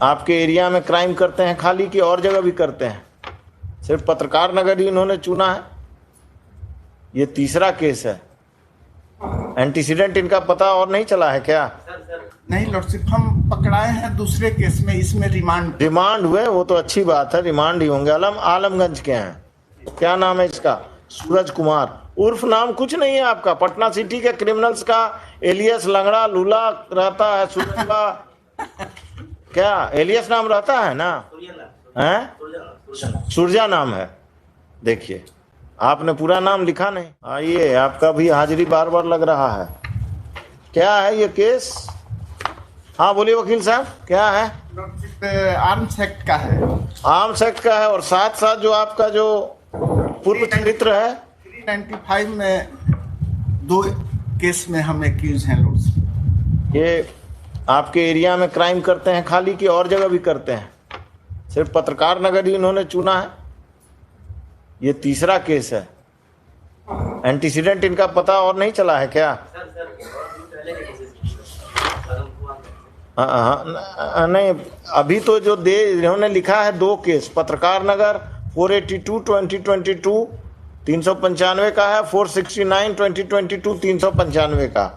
आपके एरिया में क्राइम करते हैं खाली कि और जगह भी करते हैं? सिर्फ पत्रकार नगर ही इन्होंने चुना है? ये तीसरा केस है। एंटीसीडेंट इनका पता और नहीं चला है क्या? नहीं लॉर्डशिप, हम पकड़ाए हैं दूसरे केस में, इसमें रिमांड हुए, वो तो अच्छी बात है, रिमांड ही होंगे। आलमगंज के हैं। क्या नाम है इसका? सूरज कुमार उर्फ नाम कुछ नहीं है आपका, पटना सिटी के क्रिमिनल्स का एलियस लंगड़ा लूला रहता है। सूरज का क्या एलियस नाम रहता है ना? हैं? सूर्या नाम है। देखिए आपने पूरा नाम लिखा नहीं। आइए, आपका भी हाजिरी बार बार लग रहा है। क्या है ये केस? हाँ बोलिए वकील साहब, क्या है? आर्म्स एक्ट का है। आर्म्स एक्ट का है, और साथ साथ जो आपका जो पूर्व चरित्र है 395 में 2 केस में हम एक्यूज हैं लॉर्डशिप। ये आपके एरिया में क्राइम करते हैं खाली कि और जगह भी करते हैं? सिर्फ पत्रकार नगर ही इन्होंने चुना है? ये तीसरा केस है। एंटीसीडेंट इनका पता और नहीं चला है क्या? हाँ, नहीं अभी तो जो इन्होंने लिखा है 2 केस, पत्रकार नगर 482/2022 395 का है, 469/2022 395 का,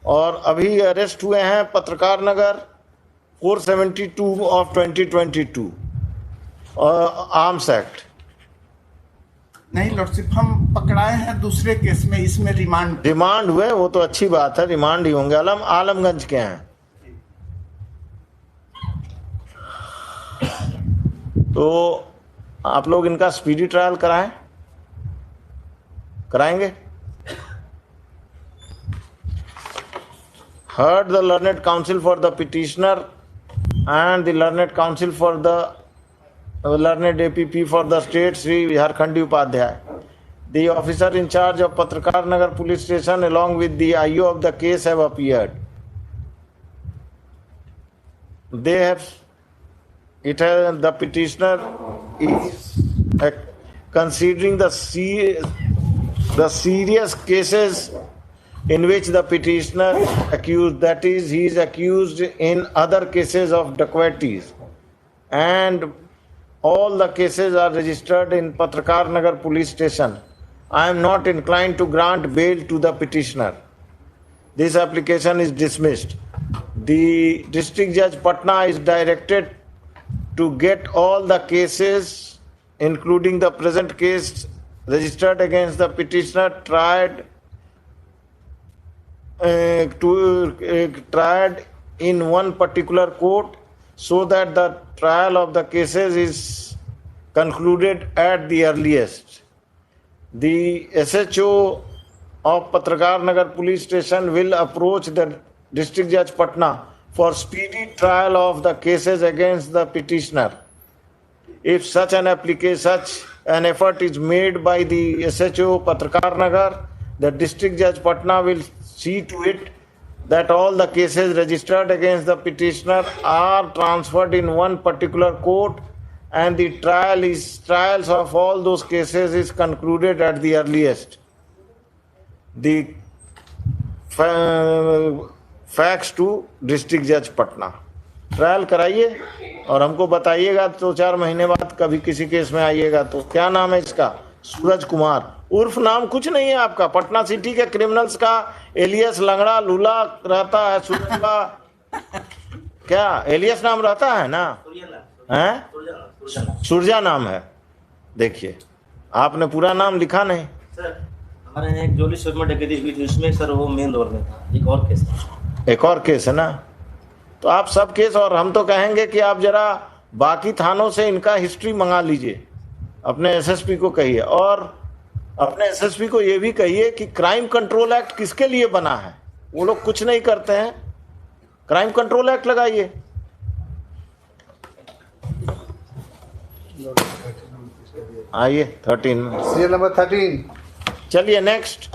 और अभी अरेस्ट हुए हैं पत्रकार नगर 472/2022 आर्म्स एक्ट। नहीं लॉर्डशिप, हम पकड़ाए हैं दूसरे केस में, इसमें रिमांड हुए, वो तो अच्छी बात है, रिमांड ही होंगे। आलमगंज के हैं। तो आप लोग इनका स्पीडी ट्रायल कराएंगे? Heard the learned counsel for the petitioner and the learned counsel for the learned APP for the state, Sri Harkhandi Upadhyay. The officer in charge of Patrakar Nagar police station along with the IO of the case have appeared. They have the petitioner is considering the serious cases in which the petitioner accused, that is, he is accused in other cases of dacoities, and all the cases are registered in Patrakar Nagar police station. I am not inclined to grant bail to the petitioner. This application is dismissed. The district judge Patna is directed to get all the cases, including the present case registered against the petitioner, tried in one particular court, so that the trial of the cases is concluded at the earliest. The SHO of Patrakar Nagar police station will approach the district judge Patna for speedy trial of the cases against the petitioner. If such an effort is made by the SHO Patrakar Nagar, the district judge Patna will see to it that all the cases registered against the petitioner are transferred in one particular court, and the trials of all those cases is concluded at the earliest. The fax to district जज Patna. Trial कराइए और हमको बताइएगा, 2-4 महीने बाद कभी किसी case में आइएगा तो। क्या नाम है इसका? सूरज कुमार उर्फ नाम कुछ नहीं है आपका, पटना सिटी के क्रिमिनल्स का एलियस लंगड़ा लूला रहता है। सूरज का क्या एलियस नाम रहता है ना? हैं? सूर्या नाम है। देखिए आपने पूरा नाम लिखा नहीं। सर हमारे एक जोली शर्मा डकैती हुई थी, उसमें सर वो मेन रोल में था। एक और केस है ना? तो आप सब केस, और हम तो कहेंगे कि आप जरा बाकी थानों से इनका हिस्ट्री मंगा लीजिए, अपने एसएसपी को कहिए, और अपने एसएसपी को ये भी कहिए कि क्राइम कंट्रोल एक्ट किसके लिए बना है। वो लोग कुछ नहीं करते हैं, क्राइम कंट्रोल एक्ट लगाइए। आइए 13 में, सीरियल नंबर 13। चलिए नेक्स्ट।